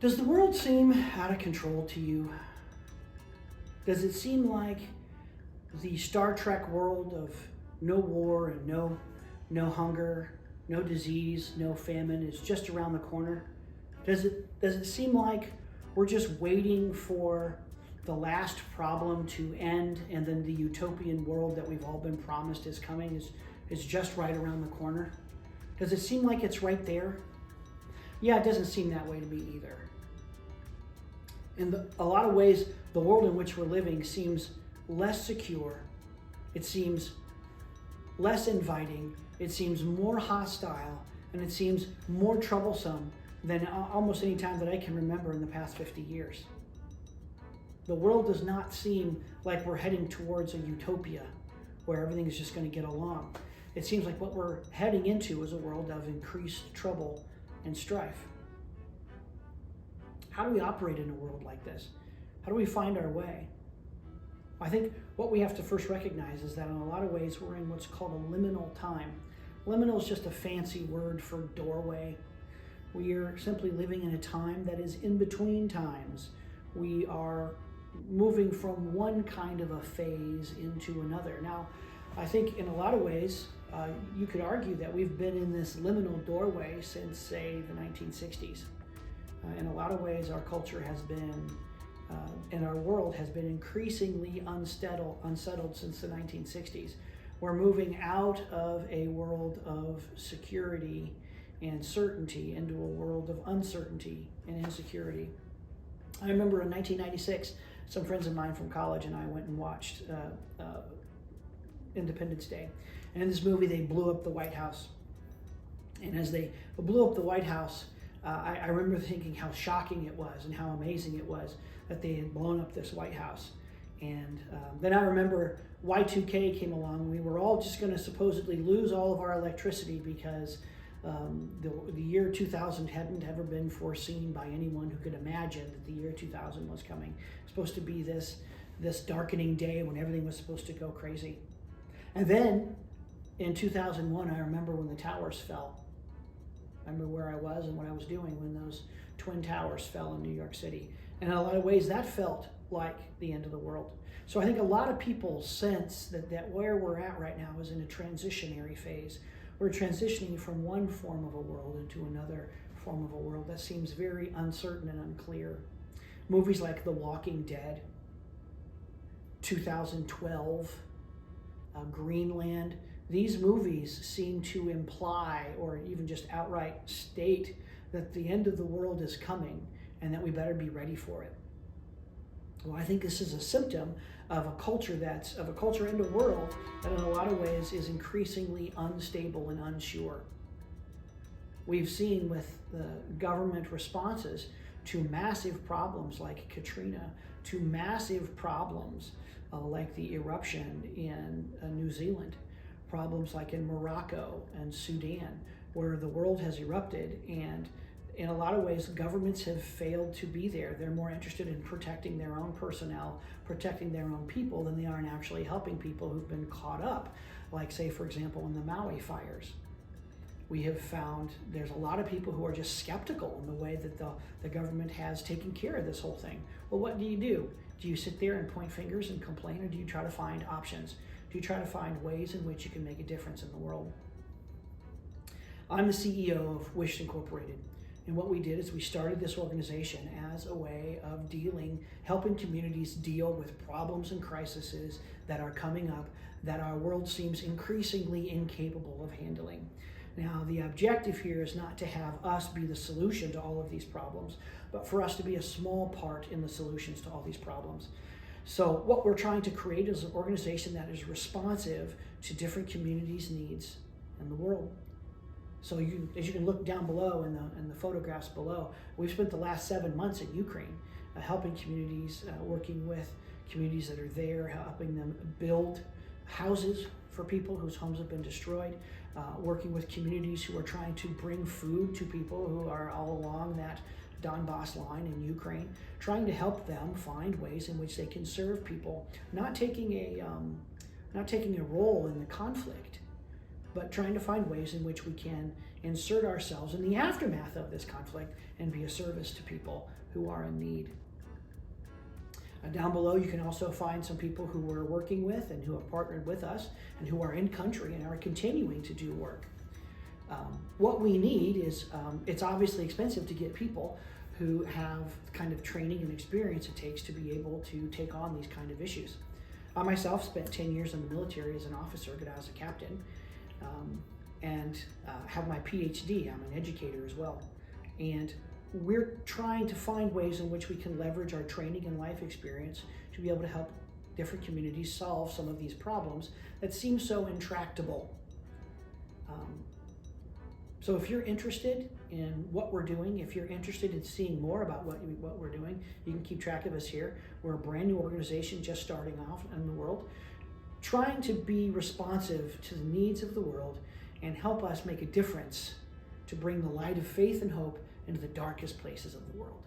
Does the world seem out of control to you? Does it seem like the Star Trek world of no war and no hunger, no disease, no famine is just around the corner? Does it seem like we're just waiting for the last problem to end, and then the utopian world that we've all been promised is coming is just right around the corner? Does it seem like it's right there? Yeah, it doesn't seem that way to me either. In a lot of ways, the world in which we're living seems less secure. It seems less inviting. It seems more hostile, and it seems more troublesome than almost any time that I can remember in the past 50 years. The world does not seem like we're heading towards a utopia where everything is just going to get along. It seems like what we're heading into is a world of increased trouble and strife. How do we operate in a world like this? How do we find our way? I think what we have to first recognize is that in a lot of ways we're in what's called a liminal time. Liminal is just a fancy word for doorway. We are simply living in a time that is in between times. We are moving from one kind of a phase into another. Now, I think in a lot of ways, you could argue that we've been in this liminal doorway since, say, the 1960s. In a lot of ways, our culture has been, and our world has been increasingly unsettled since the 1960s. We're moving out of a world of security and certainty into a world of uncertainty and insecurity. I remember in 1996, some friends of mine from college and I went and watched Independence Day. And in this movie, they blew up the White House. And as they blew up the White House, I remember thinking how shocking it was and how amazing it was that they had blown up this White House. And then I remember Y2K came along. We were all just going to supposedly lose all of our electricity because the year 2000 hadn't ever been foreseen by anyone who could imagine that the year 2000 was coming. It was supposed to be this darkening day when everything was supposed to go crazy. And then in 2001, I remember when the towers fell. I remember where I was and what I was doing when those twin towers fell in New York City. And in a lot of ways, that felt like the end of the world. So I think a lot of people sense that where we're at right now is in a transitionary phase. We're transitioning from one form of a world into another form of a world that seems very uncertain and unclear. Movies like The Walking Dead, 2012, Greenland, these movies seem to imply or even just outright state that the end of the world is coming and that we better be ready for it. Well, I think this is a symptom of a culture and a world that in a lot of ways is increasingly unstable and unsure. We've seen with the government responses to massive problems like Katrina, to massive problems like the eruption in New Zealand, problems like in Morocco and Sudan, where the world has erupted, and in a lot of ways, governments have failed to be there. They're more interested in protecting their own personnel, protecting their own people, than they are in actually helping people who've been caught up, like, say, for example, in the Maui fires. We have found there's a lot of people who are just skeptical in the way that the government has taken care of this whole thing. Well, what do? Do you sit there and point fingers and complain, or do you try to find options? Do you try to find ways in which you can make a difference in the world? I'm the CEO of Wish Incorporated. And what we did is we started this organization as a way of helping communities deal with problems and crises that are coming up that our world seems increasingly incapable of handling. Now, the objective here is not to have us be the solution to all of these problems, but for us to be a small part in the solutions to all these problems. So what we're trying to create is an organization that is responsive to different communities' needs in the world. So as you can look down below in the photographs below, we've spent the last 7 months in Ukraine helping communities, working with communities that are there, helping them build houses for people whose homes have been destroyed, working with communities who are trying to bring food to people who are all along that Donbass line in Ukraine, trying to help them find ways in which they can serve people, not taking a role in the conflict, but trying to find ways in which we can insert ourselves in the aftermath of this conflict and be a service to people who are in need. Down below, you can also find some people who we're working with and who have partnered with us and who are in country and are continuing to do work. What we need is, it's obviously expensive to get people who have the kind of training and experience it takes to be able to take on these kind of issues. I myself spent 10 years in the military as an officer, got out as a captain, and have my PhD. I'm an educator as well. And we're trying to find ways in which we can leverage our training and life experience to be able to help different communities solve some of these problems that seem so intractable. So if you're interested in what we're doing, if you're interested in seeing more about what we're doing, you can keep track of us here. We're a brand new organization just starting off in the world, trying to be responsive to the needs of the world and help us make a difference to bring the light of faith and hope into the darkest places of the world.